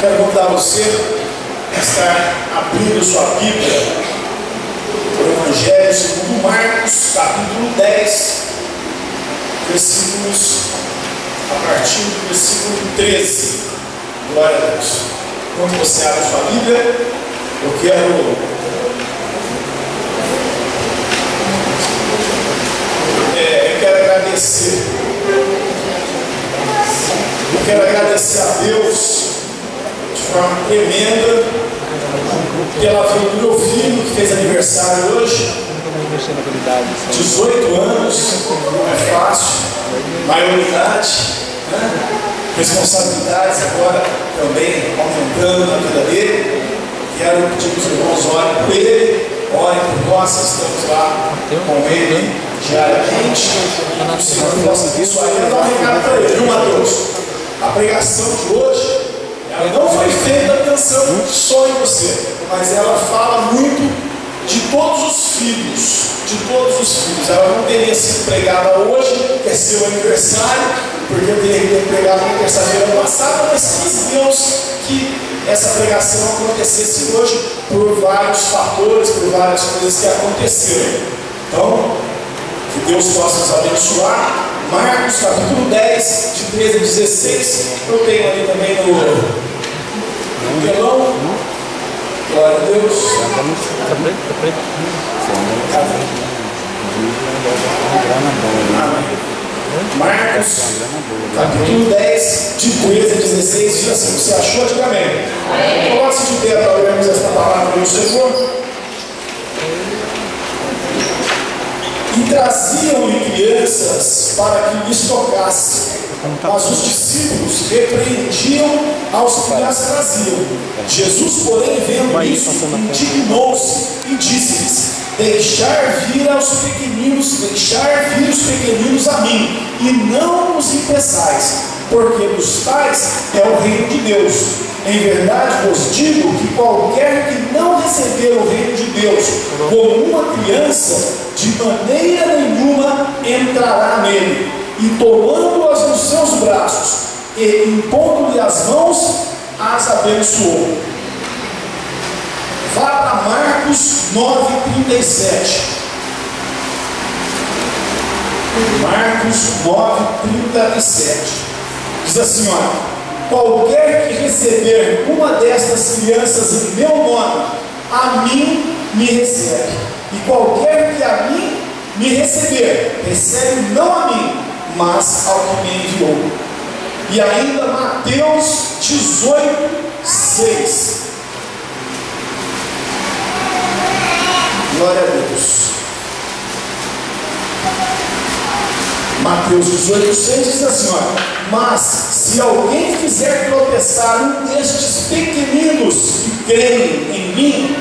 Quero convidar você a estar abrindo sua Bíblia para o Evangelho segundo Marcos, capítulo 10, versículos a partir do versículo 13. Glória a Deus. Quando você abre sua Bíblia, eu quero agradecer a Deus de forma tremenda pela vida do meu filho que fez aniversário hoje, 18 anos, não é fácil, maioridade, né? Responsabilidades agora também aumentando na vida dele. Quero pedir que os irmãos orem por ele, orem por nós, estamos lá com ele diariamente, que o Senhor possa abençoar ele. Eu vou dar um recado para ele, viu, Mateus? A pregação de hoje, ela não foi feita pensando só em você, mas ela fala muito de todos os filhos, Ela não teria sido pregada hoje, que é seu aniversário, porque eu teria que ter pregado na terça-feira passada, mas quis Deus que essa pregação acontecesse hoje por vários fatores, por várias coisas que aconteceram. Então, que Deus possa nos abençoar. Marcos capítulo 10, de 13 a 16, eu tenho ali também no telão. Glória a Deus. Marcos capítulo 10, de 13 a 16, diz assim: você achou? Diga amém. Coloque-se de pé para ouvirmos esta palavra do Senhor. E traziam-lhe crianças para que lhes tocasse, mas os discípulos repreendiam aos que as traziam. Jesus, porém, vendo isso, indignou-se e disse-lhes: deixar vir os pequeninos a mim, e não os impeçais, porque dos tais é o reino de Deus. Em verdade vos digo que qualquer que não receber o reino de Deus como uma criança, de maneira nenhuma entrará nele. E tomando-as nos seus braços e impondo-lhe as mãos, as abençoou. Vá para Marcos 9:37. Marcos 9:37. Diz assim, olha: qualquer que receber uma destas crianças em meu nome, a mim me recebe. E qualquer que a mim me receber, recebe não a mim, mas ao que me enviou. E ainda Mateus 18:6. Glória a Deus. Mateus 18:6 diz assim, olha: mas se alguém fizer tropeçar um destes pequeninos que creem em mim,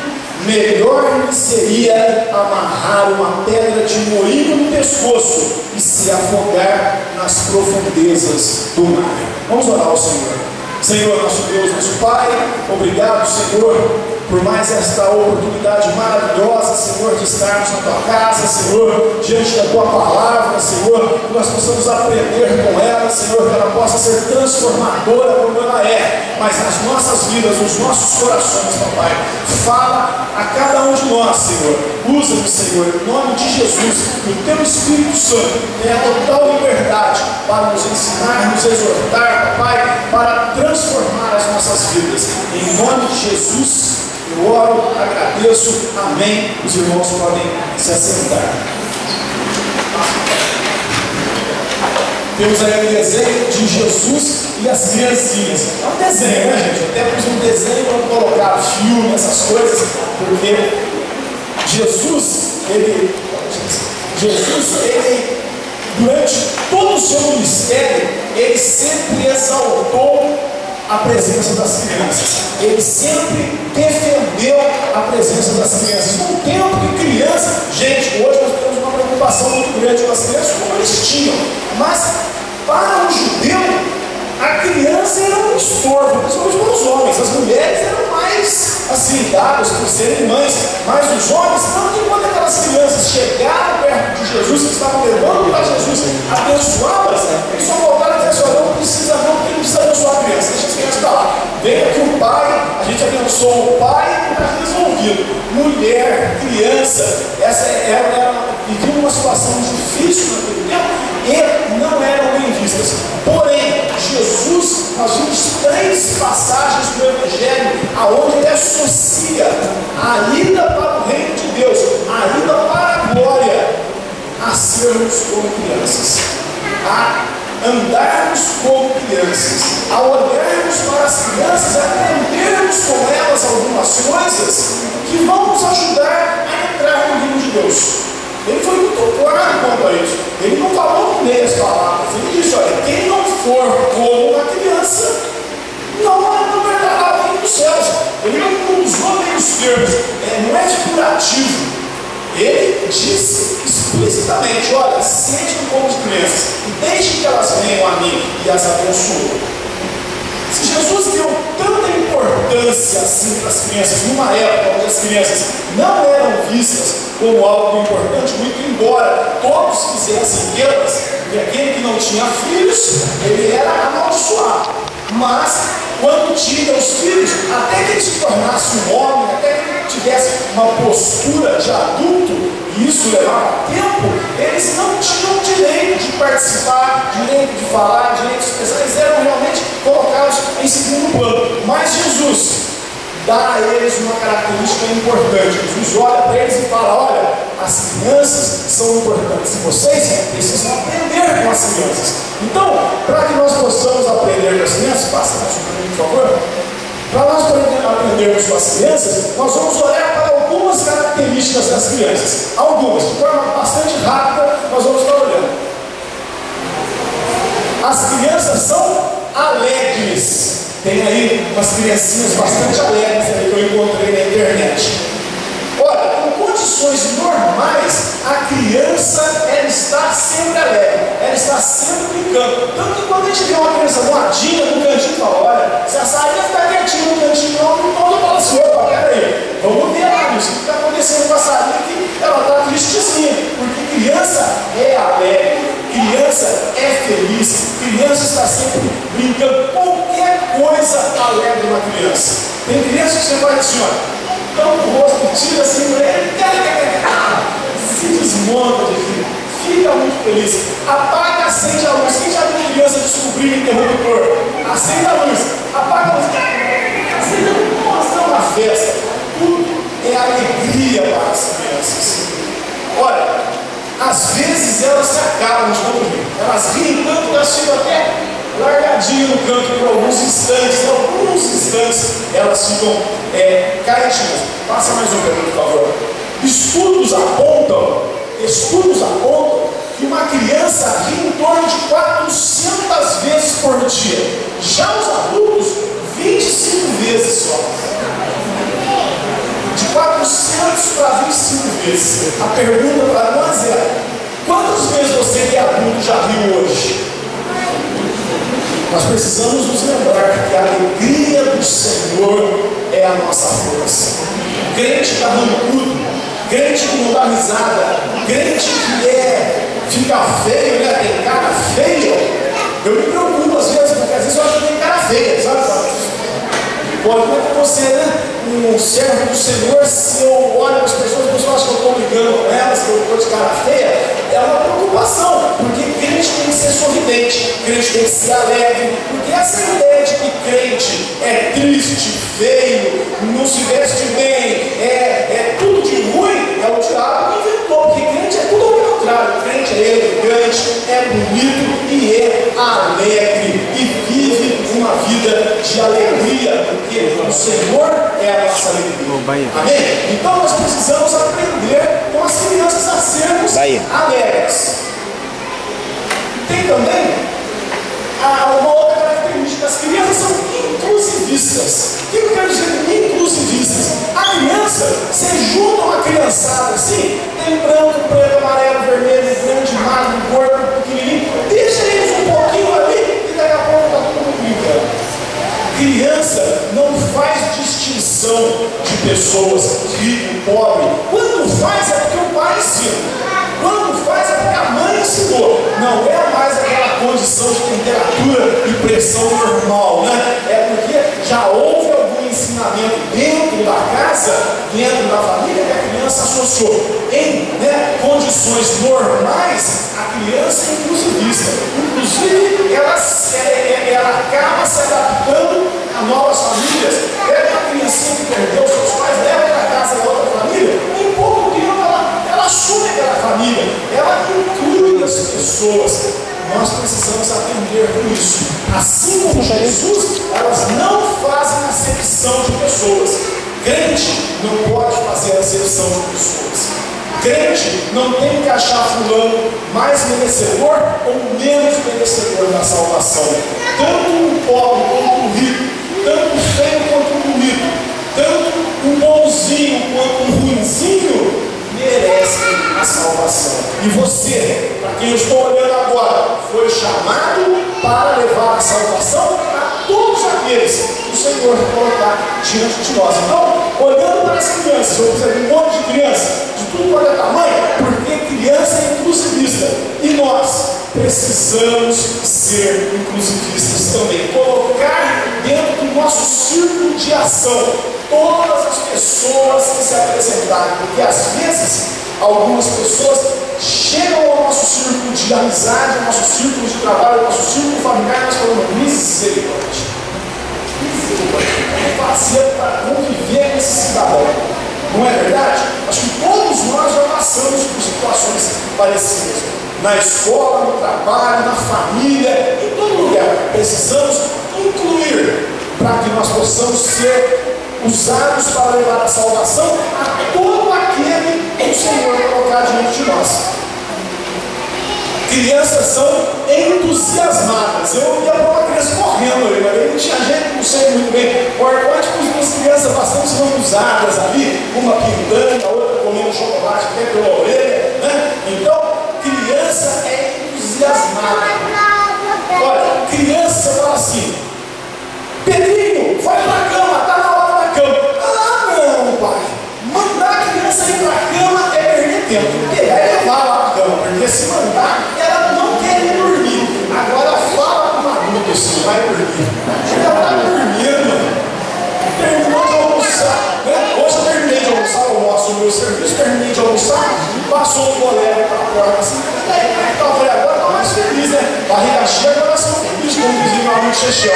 melhor lhe seria amarrar uma pedra de moinho no pescoço e se afogar nas profundezas do mar. Vamos orar ao Senhor. Senhor, nosso Deus, nosso Pai, obrigado, Senhor, por mais esta oportunidade maravilhosa, Senhor, de estarmos na Tua casa, Senhor, diante da Tua palavra, Senhor, que nós possamos aprender com ela, Senhor, que ela possa ser transformadora como ela é, mas nas nossas vidas, nos nossos corações, Papai, fala a cada um de nós, Senhor, usa-nos, Senhor, em nome de Jesus, que o Teu Espírito Santo tenha total liberdade para nos ensinar, nos exortar, Papai, para transformar as nossas vidas, em nome de Jesus. Eu oro, agradeço, amém. Os irmãos podem se assentar. Temos aí o desenho de Jesus e as criancinhas. É um desenho, né, gente? Eu até pus um desenho para não colocar filme, essas coisas, porque Jesus, durante todo o seu ministério, ele sempre exaltou a presença das crianças. Ele sempre defendeu a presença das crianças. No tempo que criança, gente, hoje nós temos uma preocupação muito grande com as crianças, como eles tinham. Mas para o judeu, a criança era um estorvo, principalmente para os homens. As mulheres eram mais assim, dadas por serem mães, mas os homens, tanto enquanto aquelas crianças chegaram perto de Jesus, que estavam levando para Jesus, abençoá-las, eles só voltaram a dizer assim: não precisa não, porque não precisa abençoar a criança, deixa as crianças para lá. Vem aqui o pai, a gente abençoa o pai e está resolvido. Mulher, criança, ela vivia uma situação difícil naquele tempo e não eram bem vistas. Porém, Jesus, nós vimos 3 passagens do Evangelho aonde ele associa a ida para o reino de Deus, a ida para a glória, a sermos como crianças, a andarmos como crianças, a olharmos para as crianças, a aprendermos com elas algumas coisas que vão nos ajudar a entrar no reino de Deus. Ele foi muito claro quanto a isso. Ele não falou com meias palavras. Ele disse: olha, quem não for como uma criança, não entrará no reino dos céus. Ele não usou meios termos, não é figurativo. Ele disse explicitamente: olha, sejam como crianças e deixem que elas venham a mim e as abençoem. Se Jesus deu tanta importância assim para as crianças, numa época onde as crianças não eram vistas como algo importante, muito embora todos quisessem tê-las, e aquele que não tinha filhos, ele era amaldiçoado. Mas, quando tinha os filhos, até que ele se tornasse um homem, até que ele tivesse uma postura de adulto, e isso levava tempo, eles não tinham direito de participar, direito de falar, direito de expressar, eles eram realmente colocados em segundo plano. Mas Jesus dá a eles uma característica importante. Jesus olha para eles e fala: olha, as crianças são importantes e vocês precisam aprender com as crianças. Então, para que nós possamos aprender com as crianças, passa mais um pouquinho, por favor. Para nós aprendermos com as crianças, nós vamos olhar para algumas características das crianças. Algumas, de forma bastante rápida, nós vamos estar olhando. As crianças são alegres. Tem aí umas criancinhas bastante alegres aí que eu encontrei na internet. Olha, em condições normais, a criança ela está sempre alegre, ela está sempre brincando. Tanto que quando a gente vê uma criança moadinha no cantinho, fala: olha, se a saída ficar quietinha no cantinho, não fala assim: opa, peraí, vamos ver lá, isso que está acontecendo com a saída, que ela está tristezinha, porque criança é alegre, criança é feliz, criança está sempre brincando. Qualquer coisa alegra uma criança. Tem criança que você faz assim: olha, dá um rosto, tira assim, se desmonta de rir, fica muito feliz, apaga, acende a luz. Quem já viu criança descobrir o interruptor? Acende a luz, apaga a luz, acende a luz, nossa, é uma festa. Tudo é alegria para as crianças. Olha, às vezes elas se acabam de tanto rir, elas riem tanto que elas ficam até largadinho no canto por alguns instantes, elas ficam caidinhas. Passa mais um pouquinho, por favor. Estudos apontam que uma criança ri em torno de 400 vezes por dia. Já os adultos, 25 vezes só. De 400 para 25 vezes. A pergunta para nós é: quantas vezes você que é adulto já riu hoje? Nós precisamos nos lembrar que a alegria do Senhor é a nossa força. Crente carrancudo, crente que não dá risada, crente que fica feio, né? Tem cara feia. Eu me preocupo às vezes, porque às vezes eu acho que tem cara feia, sabe? Pode ver você, né? Um servo do Senhor, se eu olho para as pessoas acham que eu estou brigando com elas, que eu estou de cara feia, é uma preocupação, porque crente tem que ser sorridente, crente tem que ser alegre, porque essa ideia de que crente é triste, feio, não se veste bem, é tudo de ruim, é o diabo que inventou, porque crente é tudo ao contrário. Crente é elegante, é bonito e é alegre, e vive uma vida de alegria, porque o Senhor é a nossa alegria. Amém? Então nós precisamos aprender com as crianças a sermos alegres. Tem também uma outra característica: as crianças são inclusivistas. O que eu quero dizer com inclusivistas? A criança, você junta uma criançada assim, tem branco, preto, amarelo, vermelho, grande, magro, gordo, pequenininho, deixa eles um pouquinho ali e daqui a pouco está todo mundo brincando. Criança não faz distinção de pessoas, rico, pobre. Quando faz é porque o pai ensina. Quando faz é porque a mãe ensinou. Não é mais aquela condição de temperatura e pressão normal, né? É porque já relacionamento dentro da casa, dentro da família, que a criança associou em condições normais, a criança é inclusivista. Inclusive, ela acaba se adaptando a novas famílias. É uma criancinha que perdeu seus pais, leva para a casa da outra família, em pouco tempo ela assume aquela família, ela inclui as pessoas. Nós precisamos aprender com isso. Assim como Jesus, elas não fazem acepção de pessoas. Crente não pode fazer acepção de pessoas. Crente não tem que achar fulano mais merecedor ou menos merecedor da salvação. Tanto um pobre quanto um rico, tanto um feio quanto um bonito, tanto um bonzinho quanto um ruinzinho, merecem a salvação. E você, para quem eu estou olhando agora, foi chamado para levar a salvação a todos aqueles que o Senhor colocar diante de nós. Então, olhando para as crianças, eu fiz aqui um monte de criança, de tudo quanto é tamanho, porque criança é inclusivista. E nós precisamos ser inclusivistas também. Colocar dentro do nosso círculo de ação todas as pessoas que se apresentarem, porque às vezes algumas pessoas chegam ao nosso círculo de amizade, ao nosso círculo de trabalho, ao nosso círculo familiar, e nós falamos, misericórdia, como fazer para conviver com esse cidadão? Não é verdade? Acho que todos nós já passamos por situações parecidas. Na escola, no trabalho, na família, em todo lugar. Precisamos incluir para que nós possamos ser usados para levar a salvação a todo aquele que o Senhor colocar diante de nós. Crianças são entusiasmadas. Eu ia para uma criança correndo ali, mas não tinha gente, não sei muito bem. O arcote com as minhas crianças bastante lambuzadas ali, uma pintando, a outra comendo chocolate até pela orelha, né? Então, criança é entusiasmada. Olha, criança fala assim: Pedrinho, vai para a cama, está na hora da cama. Ah, não, pai. Mandar a criança ir para a cama é perder tempo. Pegar e levar lá para a cama, porque se mandar, ela não quer ir dormir. Agora fala para o adulto assim, vai dormir. Ela está dormindo. Terminou de almoçar. Né? Hoje eu terminei de almoçar, eu mostro o meu serviço, terminei de almoçar, passou o colega para a porta assim. Então eu falei, agora está mais feliz, né? Barriga cheia, coração feliz, como dizia meu amigo Chechel.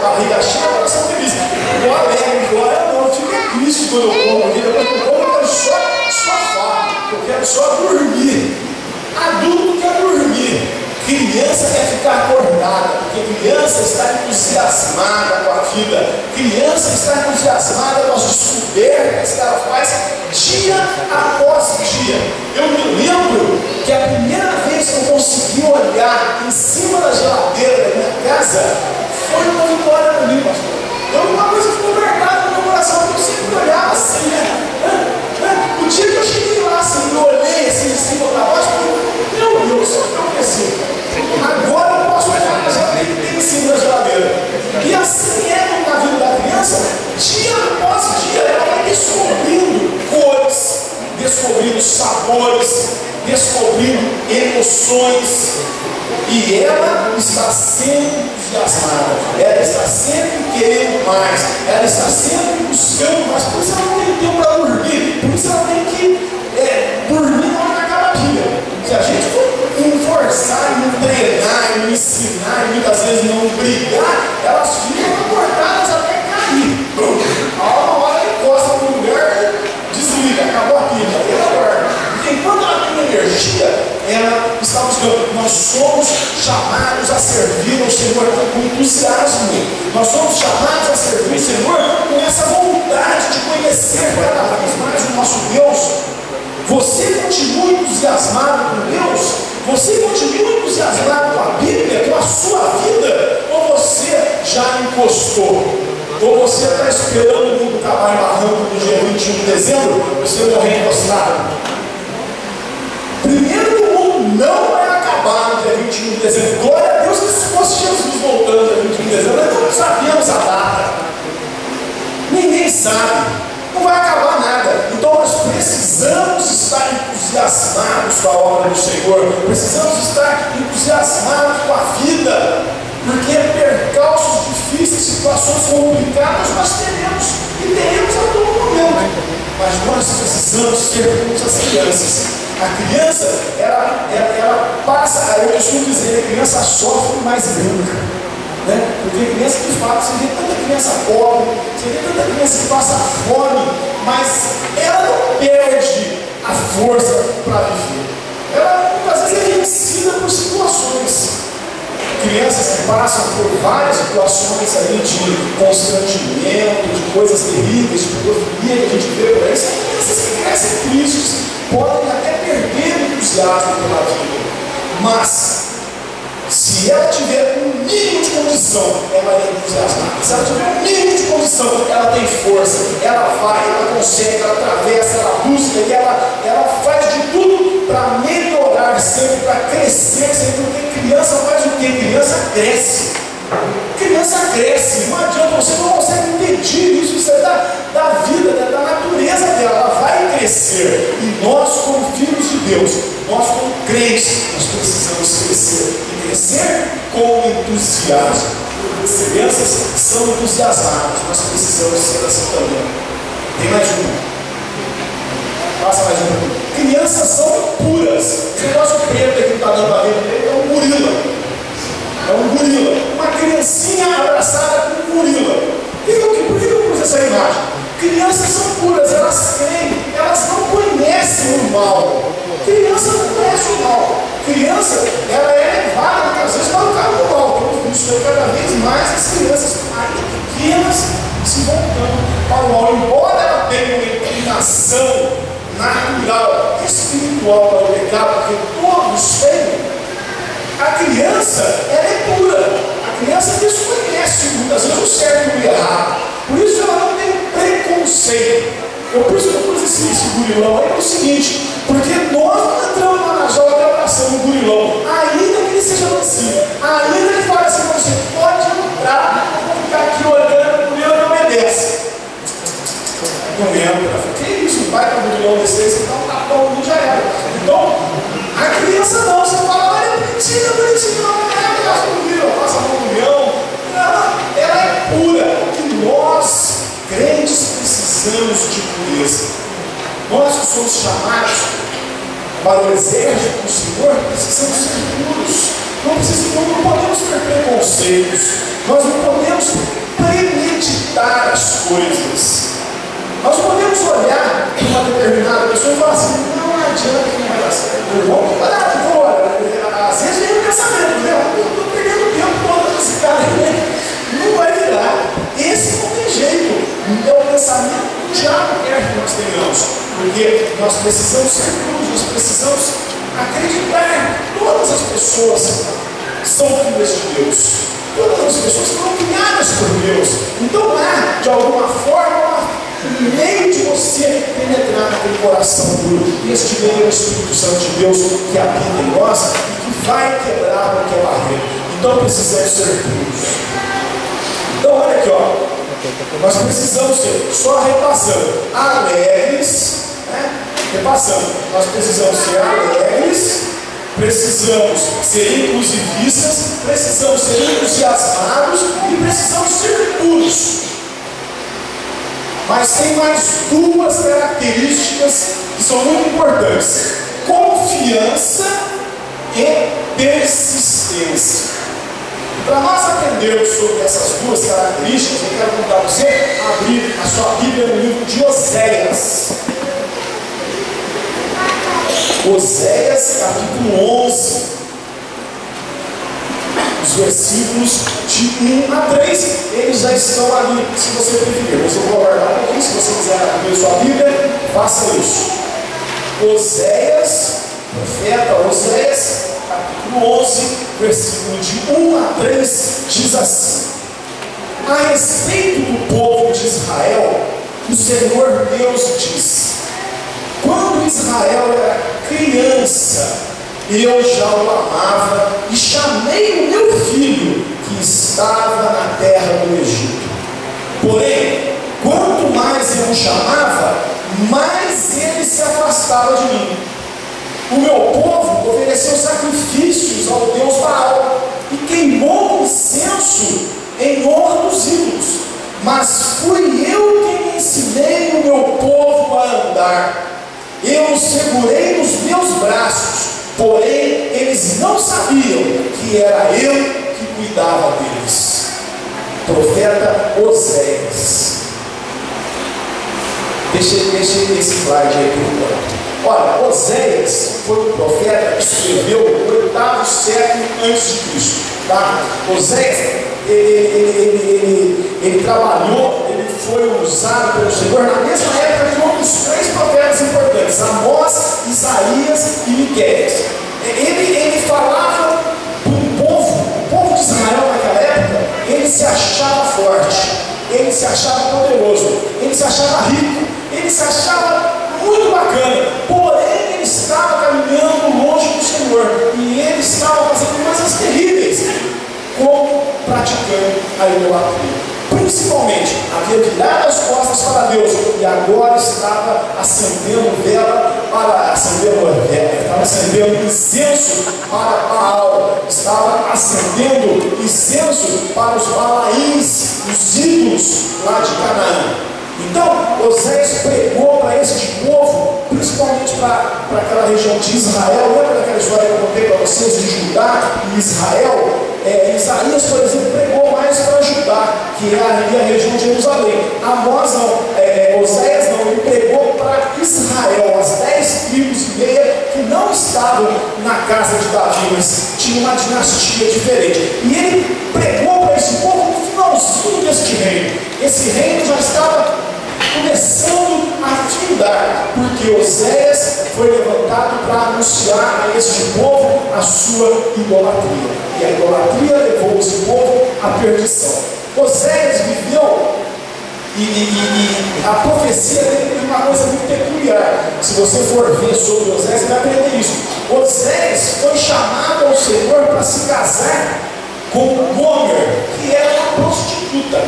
Barriga cheia, coração feliz. Igual alegre, glória não, eu fico triste quando eu como, porque depois que eu como, eu quero só falar, eu quero só dormir. Adulto quer dormir. Criança quer ficar acordada, porque criança está entusiasmada com a vida. Criança está entusiasmada com as descobertas que ela faz dia após dia. Eu me lembro que a primeira vez que eu consegui olhar em cima da geladeira da minha casa foi uma vitória para mim, pastor. Então uma coisa ficou marcada no meu coração, porque eu sempre olhava assim, né? O dia que eu cheguei lá, assim, eu olhei assim em cima da baixo, meu Deus, eu pensei, agora eu posso olhar para a geladeira que tem em cima da geladeira. E assim é na vida da criança, dia após dia, ela vai descobrindo cores, descobrindo sabores, descobrindo emoções. E ela está sempre entusiasmada, ela está sempre querendo mais, ela está sempre buscando mais. Por isso ela não tem tempo para dormir, por isso ela tem que dormir na hora que acaba a pilha. Se a gente for forçar, não treinar, não ensinar, e muitas vezes não brigar, elas ficam acordadas até cair. A hora que encosta no lugar, desliga, acabou a pilha, ela dorme. Porque enquanto ela tem energia, ela está buscando. Nós somos chamados a servir ao Senhor com entusiasmo. Nós somos chamados a servir ao Senhor com essa vontade de conhecer cada vez mais o nosso Deus. Você continua entusiasmado com Deus? Você continua entusiasmado com a Bíblia, com a sua vida? Ou você já encostou? Ou você está esperando o mundo acabar em barranco no dia 21 de dezembro? Você morrer encostado? Primeiro, o mundo não vai acabar no dia 21 de dezembro. Glória a Deus que se fosse Jesus voltando no dia 21 de dezembro, nós não sabíamos a data. Ninguém sabe. Não vai acabar nada. Então nós precisamos estar entusiasmados com a obra do Senhor. Precisamos estar entusiasmados com a vida. Porque percalços difíceis, situações complicadas nós teremos. E teremos A criança, ela passa, eu costumo dizer, a criança sofre mais branca, né? Porque a criança, de fato, você vê tanta criança pobre, você vê tanta criança que passa fome, mas ela não perde a força para viver. Ela, muitas vezes, é vencida por situações. Crianças que passam por várias situações aí de constrangimento, de coisas terríveis, de pedofilia que a gente vê por aí, são crianças que crescem tristes, podem até perder o entusiasmo pela vida. Mas, se ela tiver um mínimo de condição, ela é entusiasmada. Se ela tiver um mínimo de condição, ela tem força, ela vai, ela consegue, ela atravessa, ela busca e ela faz de tudo para melhorar sempre, para crescer sempre. Porque criança faz o quê? Criança cresce. Criança cresce, não adianta, você não consegue impedir isso, isso é da vida, da natureza dela, ela vai crescer. E nós, como filhos de Deus, nós como crentes, nós precisamos crescer. E crescer com entusiasmo. As crianças são entusiasmadas, nós precisamos ser assim também. Tem mais uma. Passa mais uma. Crianças são puras. Esse negócio preto aqui que está dando a ver é um gorila. É um gorila. Uma criancinha abraçada com um gorila. Por que eu pus essa imagem? Crianças são puras, elas creem, elas não conhecem o mal. Criança não conhece o mal. Criança, ela é levada muitas vezes para o caminho do mal. Então, isso é cada vez mais as crianças, ainda pequenas, se voltando para o mal. Embora ela tenha uma inclinação natural, espiritual para o pecado, porque todos têm, a criança, ela é pura. A criança desconhece muitas vezes o certo e o errado. Por isso ela não tem preconceito. Por isso que eu pus esse gurilão aí é o seguinte, porque nós não entramos lá na jaula de abraçando o gurilão, ainda que ele seja mansinho, ainda que ele fale assim, você pode entrar, não vou ficar aqui olhando, o gurilão não obedece. Não lembro, que isso, vai para o gurilão desse, então tá bom, já era. Então, a criança não, você fala, olha, bonitinha, não é abraço do gurilão, passa a mão no gurilão, ela é pura, e nós, crentes, precisamos de pureza. Nós que somos chamados para o exército do Senhor, precisamos ser puros. Não podemos ter preconceitos. Nós não podemos premeditar as coisas. Nós podemos olhar para uma determinada pessoa e falar assim, não adianta que não vai dar certo. Às vezes vem o pensamento, né? Eu estou perdendo tempo todo esse cara aí, não vai virar. Esse não tem jeito. É o pensamento do diabo que nós tenhamos. Porque nós precisamos ser puros, nós precisamos acreditar que todas as pessoas são filhas de Deus. Todas as pessoas foram criadas por Deus. Então há, de alguma forma, um meio de você penetrar naquele coração puro. E este meio é o Espírito Santo de Deus que habita em nós e que vai quebrar qualquer barreira. Então precisamos ser puros. Então olha aqui, ó. Nós precisamos ser, só repassando, alegres, né? Repassando, nós precisamos ser alegres, precisamos ser inclusivistas, precisamos ser entusiasmados e precisamos ser puros. Mas tem mais duas características que são muito importantes: confiança e persistência. Para nós aprendermos sobre essas duas características, eu quero convidar você a abrir a sua Bíblia no livro de Oséias. Oséias, capítulo 11, os versículos de 1 a 3, eles já estão ali, se você preferir. Mas eu vou aguardar um pouquinho, se você quiser abrir sua Bíblia, faça isso. Oséias, profeta Oséias, capítulo 11, versículo de 1 a 3, diz assim: a respeito do povo de Israel, o Senhor Deus diz: quando Israel era criança, eu já o amava e chamei o meu filho que estava na terra do Egito. Porém, quanto mais eu o chamava, mais ele se afastava de mim. O meu povo ofereceu sacrifícios ao Deus Baal e queimou incenso em honra dos ídolos. Mas fui eu quem ensinei o meu povo a andar. Eu os segurei nos meus sabiam que era eu que cuidava deles. Profeta Oséias. Deixa esse slide aí por enquanto. Olha, Oséias foi um profeta que escreveu no 8º século antes de Cristo. Tá? Oséias, ele trabalhou, ele foi usado pelo Senhor na mesma época de outros 3 profetas importantes, Amós, Isaías e Miqueias. Ele falava para o povo de Israel naquela época. Ele se achava forte, ele se achava poderoso, ele se achava rico, ele se achava muito bacana, porém ele estava caminhando longe do Senhor, e ele estava fazendo coisas terríveis, como praticando a idolatria. Principalmente, havia virado as costas para Deus, e agora estava acendendo incenso para Baal, estava acendendo incenso para os Balaíns, os ídolos lá de Canaã. Então, Oséias pregou para este povo, principalmente para aquela região de Israel. Lembra daquela história que eu contei para vocês de Judá e Israel? Isaías, por exemplo, pregou mais para Judá, que é ali a região de Jerusalém. Amós não, Oséias não, ele pregou para Israel, as 10 tribos e meia que não estavam na casa de Davi, mas tinha uma dinastia diferente. E ele pregou para esse povo no finalzinho deste reino. Esse reino já estava começando a findar, porque Oséias foi levantado para anunciar a este povo a sua idolatria, e a idolatria levou esse povo à perdição. Oséias viveu, e a profecia dele tem uma coisa muito peculiar. Se você for ver sobre Oséias, você vai aprender isso. Oséias foi chamado ao Senhor para se casar com Gomer, que era uma prostituta,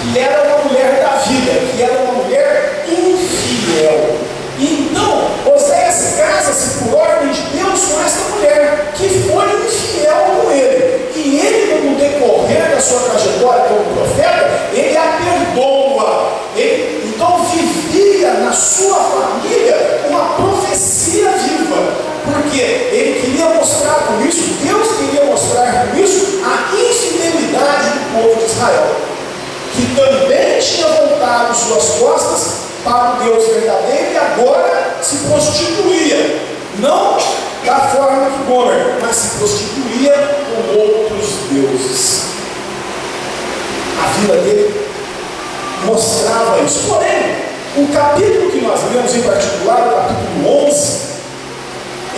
que era uma mulher da vida, que era uma mulher infiel. Então, Oséias casa-se por ordem de Deus com esta mulher, que foi infiel com ele. E ele, no decorrer da sua trajetória como profeta, ele a perdoa. Ele, então, vivia na sua família uma profecia viva, porque ele queria mostrar com isso, Deus queria mostrar com isso, a infidelidade do povo de Israel, que também tinha voltado suas costas para o Deus verdadeiro e agora se prostituía, não da forma que Gomer, mas se prostituía com outros deuses. A vida dele mostrava isso. Porém, o capítulo que nós lemos em particular, o capítulo 11,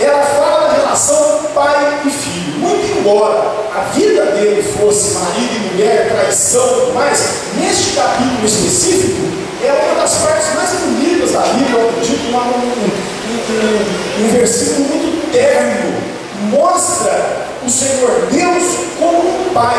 ela fala da relação pai e filho. Muito embora a vida dele fosse marido e mulher, traição e tudo mais, neste capítulo específico, é uma das partes mais bonitas da Bíblia. Eu acredito, um versículo muito terno, mostra o Senhor Deus como um pai,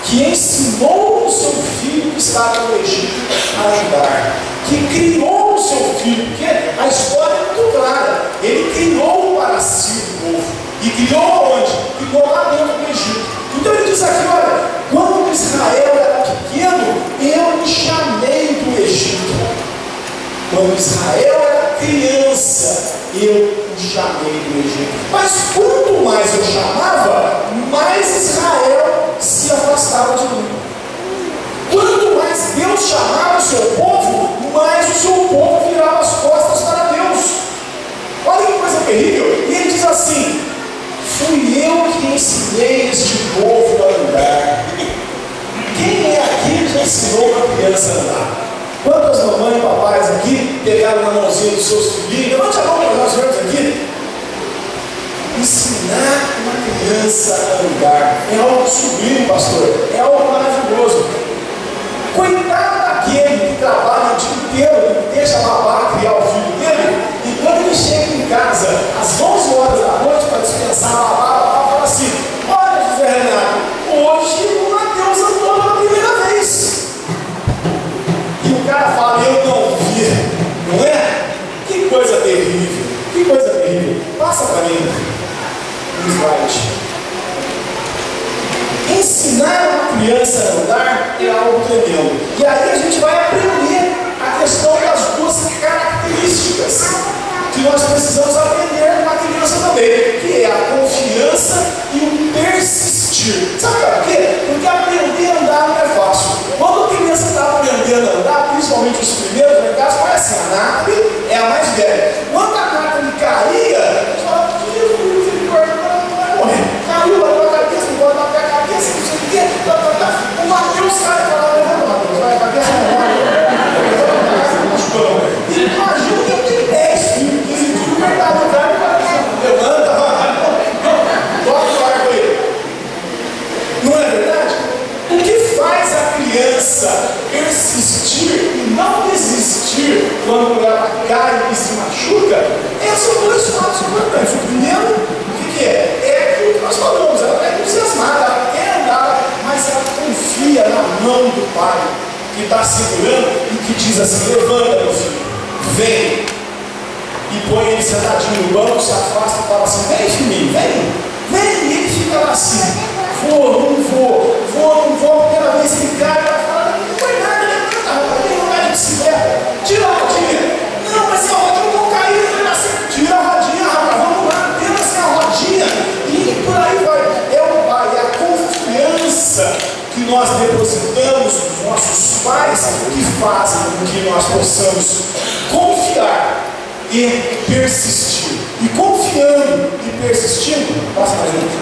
que ensinou o seu filho que estava no Egito a andar, que criou o seu filho, porque a história é muito clara. Ele criou para si o povo, e criou onde? Criou lá dentro do Egito. Então ele diz aqui, olha, quando Israel era pequeno, eu me chamei do Egito. Quando Israel era criança, eu me chamei do Egito. Mas quanto mais eu chamava, mais Israel se afastava de mim. Quanto mais Deus chamava o seu povo, mais o seu povo virava as costas para Deus. Olha que coisa terrível. E ele diz assim: fui eu que ensinei este povo a andar. Quem é aqui que ensinou uma criança a andar? Quantas mamães e papais aqui pegaram na mãozinha dos seus filhinhos? Levante a mão para nós vermos aqui. Ensinar uma criança a andar é algo sublime, pastor. É algo maravilhoso. Coitado daquele que trabalha o dia inteiro, que deixa a babá criar o filho dele, e quando ele chega em casa às 11 horas da noite para dispensar a babá, fala assim: olha, José Renato, hoje o Mateus andou pela primeira vez. E o cara fala: eu não vi, não é? Que coisa terrível, que coisa terrível. Passa para mim um slide. Ensinar uma criança a andar é algo tremendo. E aí a gente vai aprender a questão das duas características. que nós precisamos aprender com a criança também, que é a confiança e o persistir. Sabe por quê? Porque aprender a andar não é fácil. Quando a criança está aprendendo a andar, principalmente os primeiros, no caso, foi assim, a Nathalie é a mais velha. Quando a Nathalie caía, a gente fala, Deus, vai morrer. Caiu, bateu a cabeça, embora bater a cabeça, não sei o quê. O Mateus cai e fala, Mateus, vai, a cabeça não vai. Imagina que eu tenho 10 filhos, 15 filhos, o mercado do cara levanta, toca o barco aí. Não é verdade? O que faz a criança persistir e não desistir quando ela cai e se machuca? São dois fatos importantes. O primeiro, o que é? É aquilo que nós falamos, ela está entusiasmada, ela quer andar, mas ela confia na mão do pai que está segurando e que diz assim: levanta, meu filho, vem. E põe ele sentadinho no banco, se afasta e fala assim: vem, filhinho, vem, vem. E ele fica lá assim: vou, não vou, não vou. A primeira vez que ele cai, ela fala: não foi nada, levanta, rapaz, tem lugar de bicicleta, tira a rodinha. Não, mas se a rodinha não vou cair, não vai ser. Tira a rodinha, rapaz, vamos lá, apenas sem a rodinha. E por aí vai. É o pai, é a confiança que nós depositamos nos nossos pais que fazem com que nós possamos confiar e persistir. E confiando e persistindo,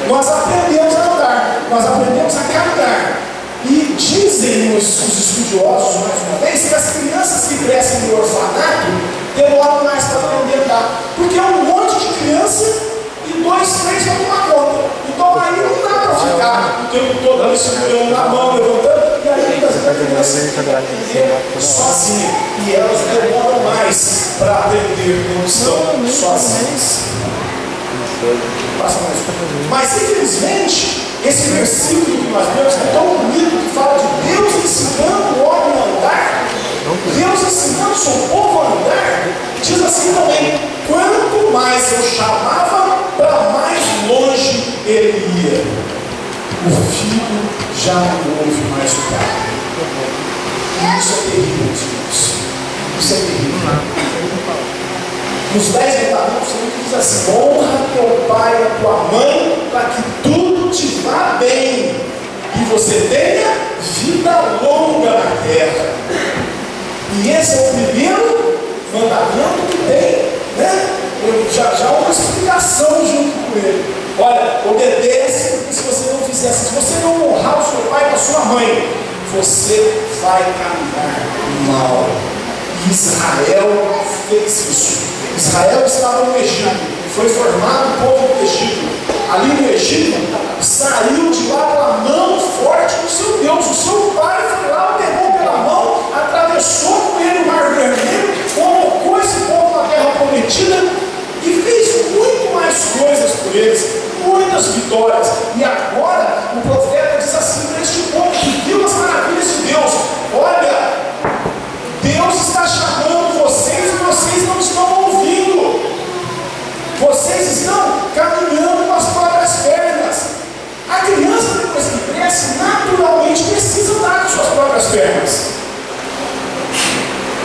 nós aprendemos a andar, nós aprendemos a caminhar. E dizem os estudiosos, mais uma vez, que as crianças que crescem no orfanato demoram mais para aprender a andar, porque é um monte de criança e 2, 3 vão tomar conta. Então aí não dá para ficar o tempo todo ali segurando na mão, levantando, e aí muitas vezes a criança sozinha, e elas demoram mais para aprender quando estão sozinhas. Mas infelizmente, esse versículo que nós vemos é tão bonito, que fala de Deus ensinando o homem a andar, Deus ensinando o seu povo a andar. Diz assim também: quanto mais eu chamava, para mais longe ele ia. O filho já não ouve mais o pai. E isso é terrível, irmãos. Isso é terrível. Nos 10 mandamentos ele diz assim: honra teu pai e a tua mãe, para que tudo te vá bem e você tenha vida longa na terra. E esse é o primeiro mandamento que tem, né? Já uma explicação junto com ele. Olha, obedece, porque se você não fizer assim, se você não honrar o seu pai e a sua mãe, você vai caminhar mal. E Israel fez isso. Israel estava no Egito, foi formado o povo do Egito. Ali no Egito, saiu de lá com a mão forte do seu Deus. O seu pai foi lá, o pegou pela mão, atravessou com ele o Mar Vermelho, colocou esse povo na terra prometida e fez muito mais coisas por eles, muitas vitórias. E agora o profeta diz assim para este povo que viu as maravilhas de Deus: olha, Deus está chamando vocês e vocês não estão ouvindo. Vocês estão caminhando com as próprias pernas. A criança, depois que cresce, naturalmente precisa andar com as suas próprias pernas.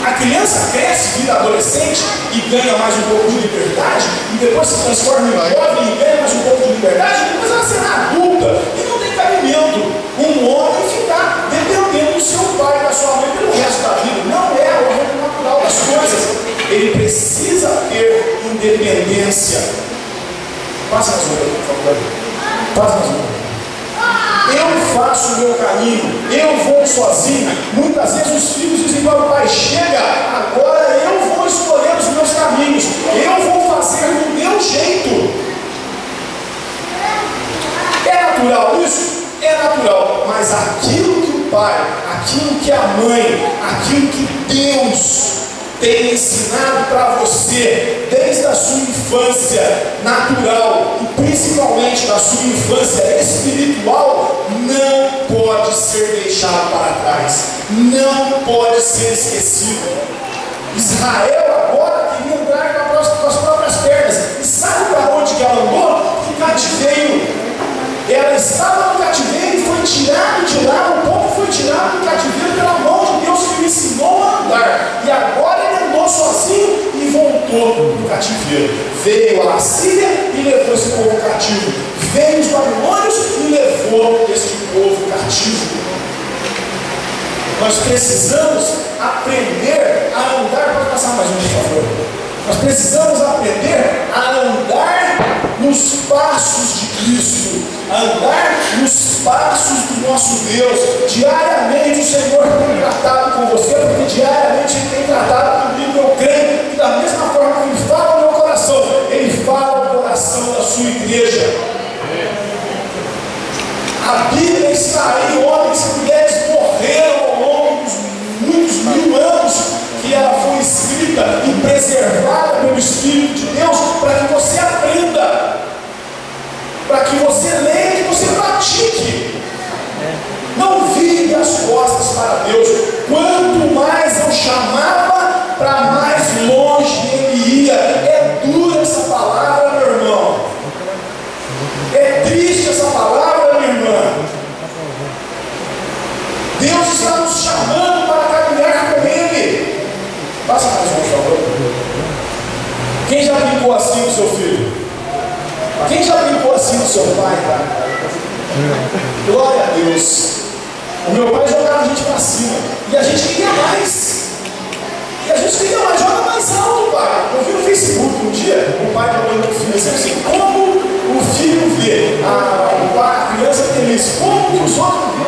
A criança cresce, vira adolescente e ganha mais um pouco de liberdade, e depois se transforma em jovem e ganha mais um pouco de liberdade, e depois ela será adulta. E não tem cabimento um homem ficar dependendo do seu pai e da sua mãe pelo resto da vida. Não é o resto natural das coisas. Ele precisa ter independência. Passa nas mãos, por favor. Passa nas mãos. Eu faço o meu caminho, eu vou sozinho. Muitas vezes os filhos dizem para o pai: chega, agora eu vou escolher os meus caminhos, eu vou fazer do meu jeito. É natural isso? É natural, mas aquilo que o pai, aquilo que a mãe, aquilo que Deus tem ensinado para você desde a sua infância natural e principalmente da sua infância espiritual, não pode ser deixado para trás, não pode ser esquecido. Israel agora queria andar com as próprias pernas, e sabe para onde que ela andou? No cativeiro. Ela estava no cativeiro e foi tirado de lá, o povo foi tirado do cativeiro pela mão de Deus que lhe ensinou a andar. E agora ele andou sozinho e voltou do cativeiro. cativeiro. Veio a Assíria e levou esse povo cativo. Veio os babilônios e levou este povo cativo. Nós precisamos aprender a andar. Pode passar mais um, por favor. Nós precisamos aprender a andar nos passos de Cristo, a andar nos passos do nosso Deus. Diariamente o Senhor tem tratado com você, porque diariamente Ele tem tratado comigo. Eu creio que da mesma forma que Ele fala no meu coração, Ele fala no coração da sua igreja. A Bíblia está aí, homens e mulheres morreram ao longo dos muitos mil anos que ela foi escrita e preservada pelo Espírito de Deus, para que você aprenda, para que você leia e que você pratique. Não vire as costas para Deus. Quanto mais eu chamava, para mais longe Ele ia. É dura essa palavra, meu irmão. É triste essa palavra, minha irmã. Deus está nos chamando para caminhar com Ele. Passa mais um, por favor. Quem já brincou assim com seu filho? Quem já brincou assim com seu pai? Glória a Deus. O meu pai jogava a gente para cima e a gente queria mais. E a gente queria mais, joga mais alto, pai. Eu vi no Facebook um dia, o pai falando pro filho assim, como o filho vê a criança feliz, como que os outros vê?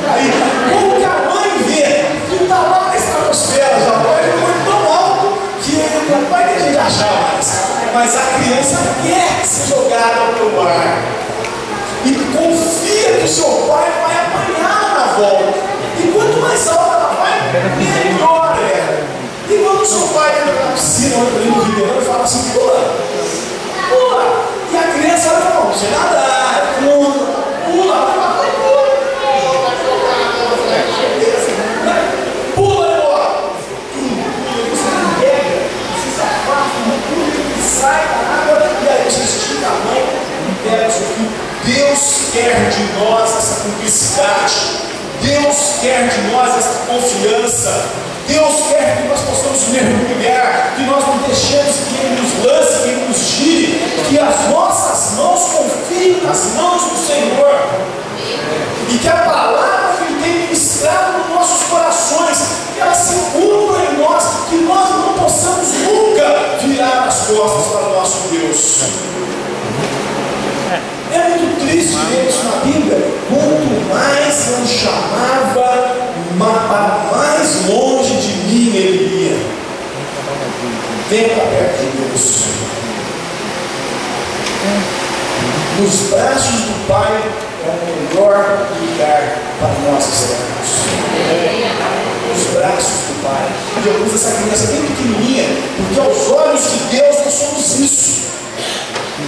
Aí, como que a mãe vê? Que está lá na estratosfera, já pode muito tão alto que o pai tem gente achar mais. Mas a criança quer ser jogada para o ar. E confia que o seu pai vai apanhar na volta. E quanto mais alto ela vai, melhor é. E quando o seu pai entra na piscina, olha no vídeo, e fala assim, pula. E a criança fala, não, você nadar, pula. Sai da água e aí você estica a mão e pega o seu filho. Deus quer de nós essa cumplicidade. Deus quer de nós essa confiança. Deus quer que nós possamos mergulhar, que nós não deixemos que Ele nos lance, que Ele nos gire, que as nossas mãos confiem nas mãos do Senhor. E que a palavra que Ele tem ministrado nos nossos corações, que ela se cumpra em nós, que nós não possamos nunca virar as costas para o nosso Deus. É muito triste ver isso na Bíblia. Quanto mais eu chamava, mais longe de mim Ele ia. Venha para perto de Deus. Nos braços do Pai é o melhor lugar para nós estarmos. Nos braços do Pai. Eu uso essa criança bem pequenininha, porque aos olhos de Deus nós somos isso.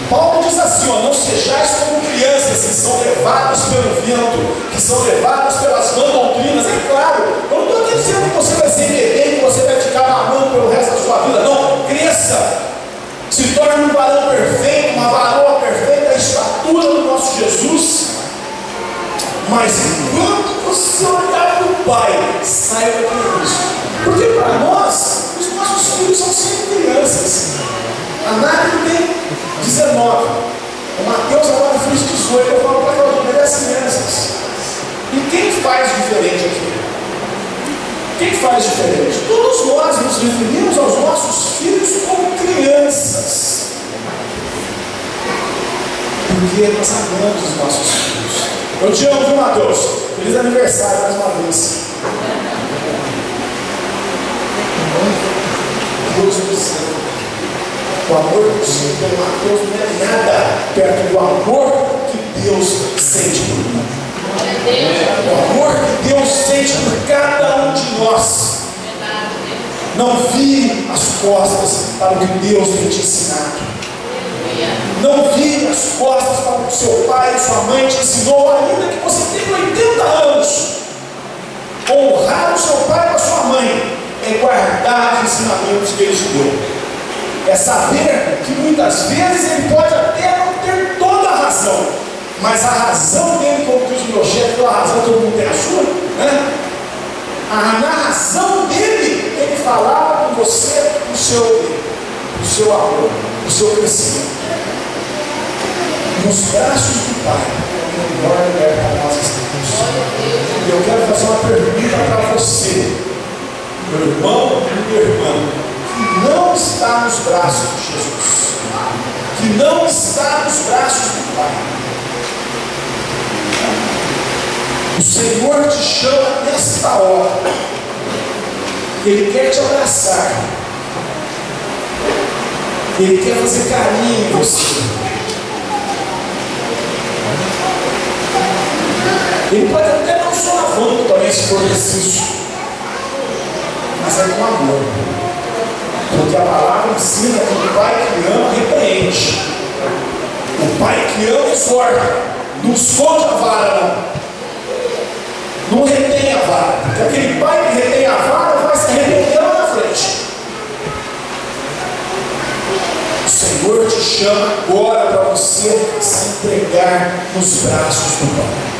Paulo diz assim, ó, não sejais como crianças que são levadas pelo vento, que são levadas pelas vãs doutrinas. É claro, eu não estou aqui dizendo que você vai ser bebê, que você vai ficar mamando pelo resto da sua vida. Não, cresça, se torne um varão perfeito, uma varoa perfeita, a estatura do nosso Jesus. Mas enquanto você olhar para o Pai, saiba que é isso. Porque para nós, os nossos filhos são sempre crianças. A Nádia tem 19. O Mateus agora fez 18. Eu falo para ela, merece crianças. E quem faz diferente aqui? Quem faz diferente? Todos nós nos referimos aos nossos filhos como crianças. Porque nós amamos os nossos filhos. Eu te amo, viu, Mateus? Feliz aniversário mais uma vez. Deus do céu. O amor do Senhor pelo Mateus não é nada perto do amor que Deus sente por mim. O amor que Deus sente por cada um de nós. Não vire as costas para o que Deus tem te ensinado. Não vire as costas para o que seu pai e sua mãe te ensinou, ainda que você tenha 80 anos. Honrar o seu pai e a sua mãe é guardar os ensinamentos que ele te deu. É saber que muitas vezes ele pode até não ter toda a razão, mas a razão dele, como diz o meu chefe, a razão todo mundo tem a sua, né? Na razão dele, ele falava com você o seu seu amor, para o seu crescimento. Nos braços do Pai é o melhor lugar para nós estarmos. E eu quero fazer uma pergunta para você, meu irmão e minha irmã, que não está nos braços de Jesus, que não está nos braços do Pai. O Senhor te chama nesta hora. Ele quer te abraçar. Ele quer fazer carinho em você. Ele pode até dar um solavanco também, se for preciso, mas é com amor, porque a palavra ensina que o Pai que ama repreende, o Pai que ama exorta, não esconde a vara, não retém a vara, porque aquele pai que retém a vara vai se arrepender lá na frente. O Senhor te chama agora para você se entregar nos braços do Pai.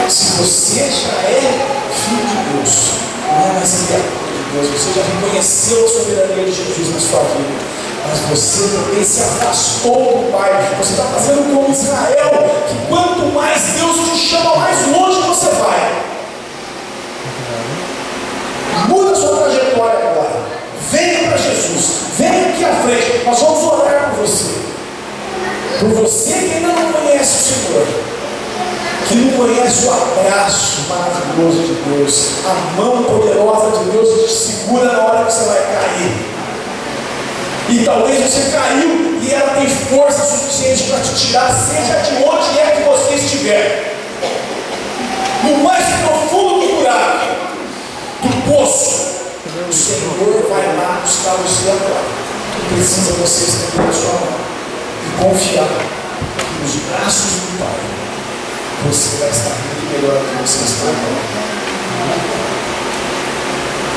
Se você já é filho de Deus, não é mais criatura de Deus, você já reconheceu a soberania de Jesus na sua vida, mas você também se afastou do Pai. Você está fazendo como Israel, que quanto mais Deus te chama, mais longe você vai. Muda a sua trajetória agora. Venha para Jesus, venha aqui à frente, nós vamos orar por você. Por você que ainda não conhece o Senhor, que não conhece o abraço maravilhoso de Deus, a mão poderosa de Deus que te segura na hora que você vai cair. E talvez você caiu e ela tem força suficiente para te tirar, seja de onde é que você estiver, no mais profundo do buraco, do poço. O Senhor vai lá buscar você agora. Precisa você estender a sua mão e confiar que nos braços do Pai você vai estar muito melhor do que você está agora.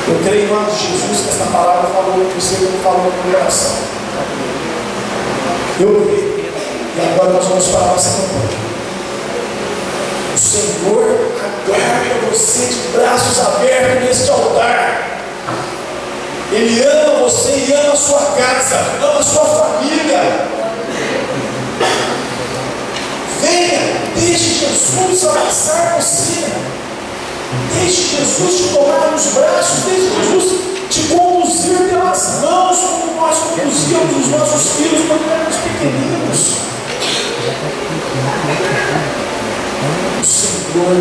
Eu creio em nome de Jesus que essa palavra falou com você, como falou no meu coração. Eu creio. E agora nós vamos para a nossa campanha. O Senhor aguarda você de braços abertos neste altar. Ele ama você e ama a sua casa, ama a sua família. Venha, deixe Jesus abraçar você. Deixe Jesus te tomar nos braços, deixe Jesus te conduzir pelas mãos, como nós conduzíamos os nossos filhos quando éramos pequeninos. O Senhor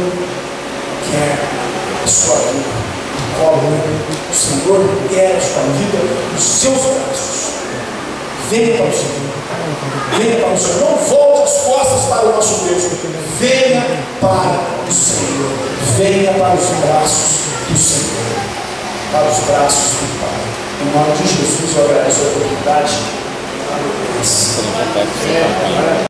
quer a sua vida. O Senhor quer a sua vida nos seus braços. Venha para o Senhor. Venha para o Senhor. Não volte as costas para o nosso Deus. Venha para o Senhor. Venha para os braços do Senhor. Para os braços do Pai. Em nome de Jesus, eu agradeço a oportunidade. Amém.